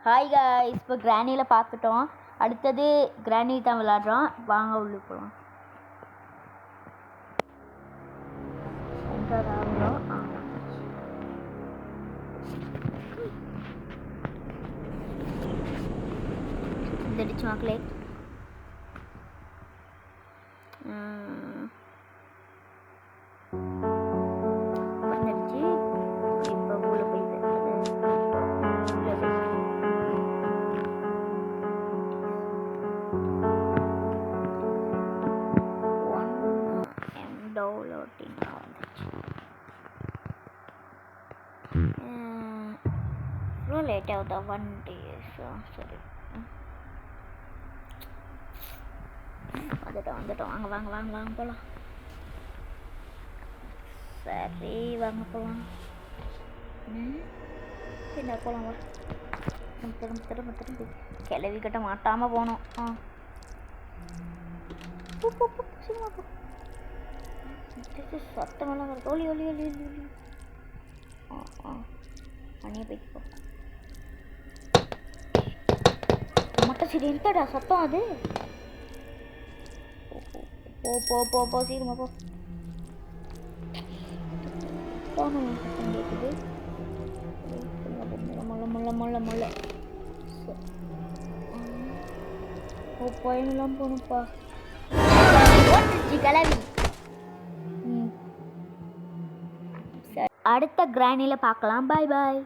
Hi guys, இப்போ கிராணியில் பார்த்துட்டோம். அடுத்தது கிராணி தான் விளாட்றோம். வாங்க உள்ளே போகலாம். வந்துடுச்சு மக்களே. வந்துடுச்சு. இப்போ உள்ள போயிட்டு டவுன்லோடிங் வந்துச்சு. இவ்வளோ லேட் ஆகுதா? 1 days. சரி, வந்துட்டோம். வாங்க போகலாம். சரி வாங்க போகலாம். என்ன போகலாம்? வா, திரும்ப கிளவி கட்ட மாட்டாமல் போகணும். சினிமா போ. சத்தமெல்லாம் வருது. ஒலி மணியை போய்க்கு போ. மட்டும் சரி இருக்கடா சத்தம். அது போ சீக்கிரமா போ. சத்தம் கேட்குது. முள்ள பயமெல்லாம் போகணும்ப்பா. கிளவி. அடுத்த கிராணியில் பார்க்கலாம். பாய்.